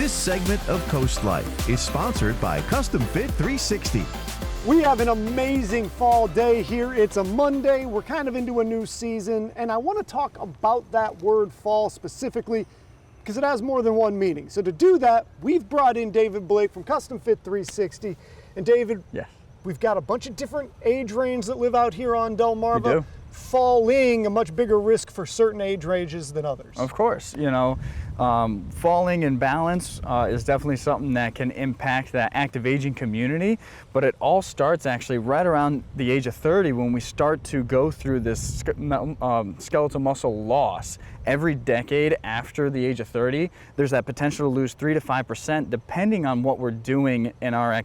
This segment of CoastLife is sponsored by CustomFit360. We have an amazing fall day here. It's a Monday. We're kind of into a new season, and I want to talk about that word fall specifically because it has more than one meaning. So to do that, we've brought in David Blake from CustomFit360. And David, yes, we've got a bunch of different age ranges that live out here on Delmarva. We do. Falling a much bigger risk for certain age ranges than others. Of course, you know, falling in balance is definitely something that can impact that active aging community, but it all starts actually right around the age of 30 when we start to go through this skeletal muscle loss. Every decade after the age of 30, there's that potential to lose 3 to 5% depending on what we're doing in our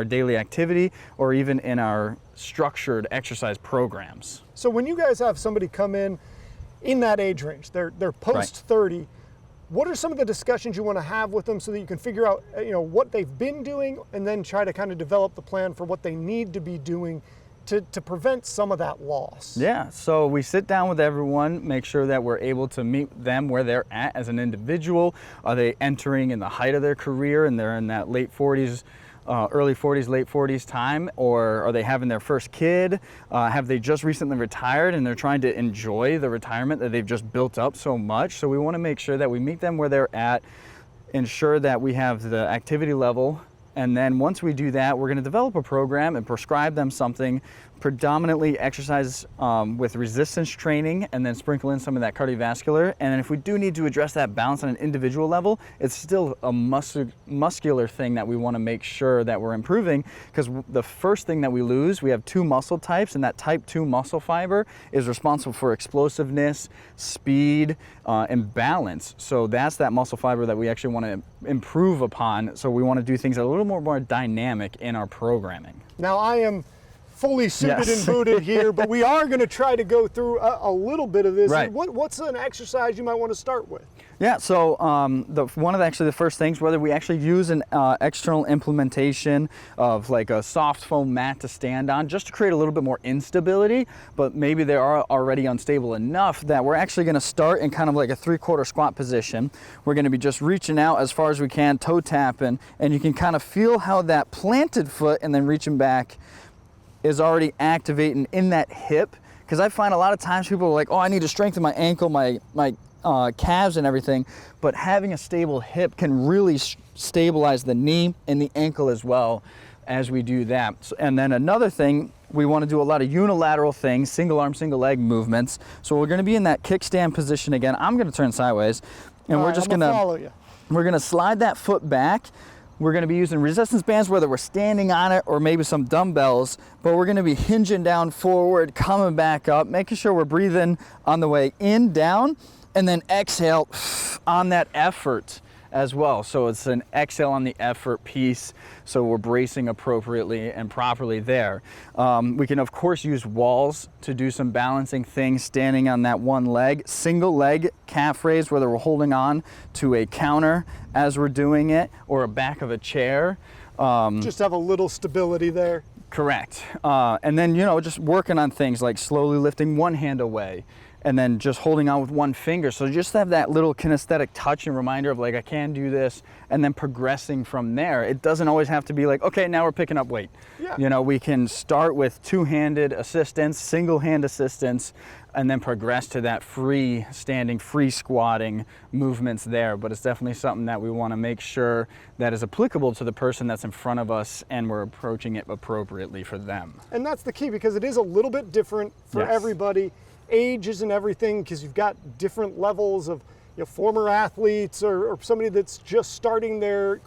daily activity or even in our structured exercise programs. So when you guys have somebody come in that age range, they're post 30, what are some of the discussions you want to have with them so that you can figure out, what they've been doing and then try to kind of develop the plan for what they need to be doing to prevent some of that loss? Yeah, so we sit down with everyone, make sure that we're able to meet them where they're at as an individual. Are they entering in the height of their career and they're in that late 40s, early 40s, late 40s time, or are they having their first kid? Have they just recently retired and they're trying to enjoy the retirement that they've just built up so much? So we want to make sure that we meet them where they're at, ensure that we have the activity level, and then once we do that, we're going to develop a program and prescribe them something, predominantly exercise with resistance training, and then sprinkle in some of that cardiovascular. And then if we do need to address that balance on an individual level, it's still a muscular thing that we want to make sure that we're improving, because the first thing that we lose, we have 2 muscle types, and that type 2 muscle fiber is responsible for explosiveness, speed, and balance. So that's that muscle fiber that we actually want to improve upon. So we want to do things a little more dynamic in our programming. Now I am fully suited and booted here, but we are going to try to go through a little bit of this. Right. What's an exercise you might want to start with? Yeah, so one of the first things, whether we actually use an external implementation of like a soft foam mat to stand on, just to create a little bit more instability, but maybe they are already unstable enough that we're actually going to start in kind of like a 3/4 squat position. We're going to be just reaching out as far as we can, toe tapping, and you can kind of feel how that planted foot and then reaching back is already activating in that hip. Because I find a lot of times people are like, oh, I need to strengthen my ankle, my calves and everything, but having a stable hip can really stabilize the knee and the ankle as well as we do that. And then another thing, we want to do a lot of unilateral things, single arm, single leg movements. So we're going to be in that kickstand position again. I'm going to turn sideways, and we're just going to follow you. We're going to slide that foot back. We're going to be using resistance bands, whether we're standing on it or maybe some dumbbells, but we're going to be hinging down forward, coming back up, making sure we're breathing on the way in, down, and then exhale on that effort as well. So it's an exhale on the effort piece, so we're bracing appropriately and properly there. We can of course use walls to do some balancing things, standing on that one leg, single leg calf raise, whether we're holding on to a counter as we're doing it or a back of a chair. Just have a little stability there. Correct. And then, just working on things like slowly lifting one hand away and then just holding on with one finger. So just have that little kinesthetic touch and reminder of like, I can do this, and then progressing from there. It doesn't always have to be like, okay, now we're picking up weight. Yeah. We can start with two-handed assistance, single hand assistance, and then progress to that free standing, free squatting movements there. But it's definitely something that we want to make sure that is applicable to the person that's in front of us, and we're approaching it appropriately for them. And that's the key, because it is a little bit different for everybody. Age isn't everything, because you've got different levels of former athletes or somebody that's just starting their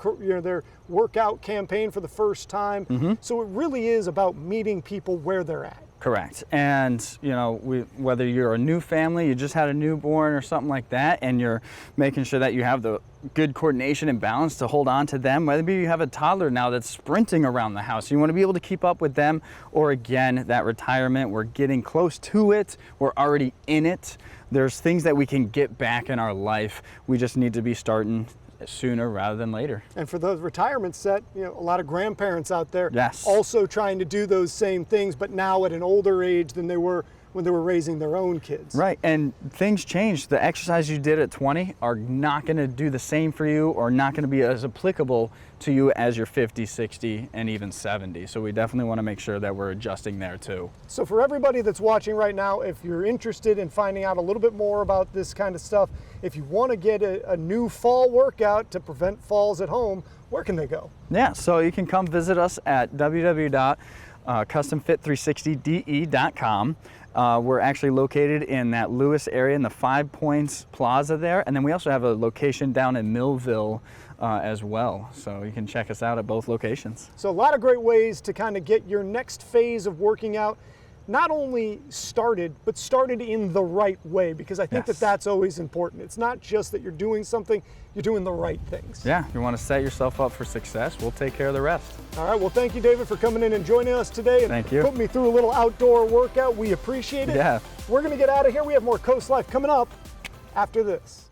workout campaign for the first time. Mm-hmm. So it really is about meeting people where they're at. Correct. And whether you're a new family, you just had a newborn or something like that, and you're making sure that you have the good coordination and balance to hold on to them, whether you have a toddler now that's sprinting around the house, you want to be able to keep up with them, or again, that retirement, we're getting close to it, we're already in it. There's things that we can get back in our life. We just need to be starting sooner rather than later. And for those retirement set, a lot of grandparents out there Yes. also trying to do those same things, but now at an older age than they were when they were raising their own kids. Right, and things change. The exercise you did at 20 are not going to do the same for you, or not going to be as applicable to you as your 50, 60, and even 70. So we definitely want to make sure that we're adjusting there too. So for everybody that's watching right now, if you're interested in finding out a little bit more about this kind of stuff, if you want to get a new fall workout to prevent falls at home, where can they go? Yeah, so you can come visit us at www.CustomFit360de.com. We're actually located in that Lewis area in the 5 Points Plaza there, and then we also have a location down in Millville as well. So you can check us out at both locations. So a lot of great ways to kind of get your next phase of working out not only started, but started in the right way, because I think that that's always important. It's not just that you're doing something, you're doing the right things. Yeah, you want to set yourself up for success, we'll take care of the rest. All right, well, thank you, David, for coming in and joining us today and Thank you. putting me through a little outdoor workout. We appreciate it. Yeah. We're going to get out of here. We have more Coast Life coming up after this.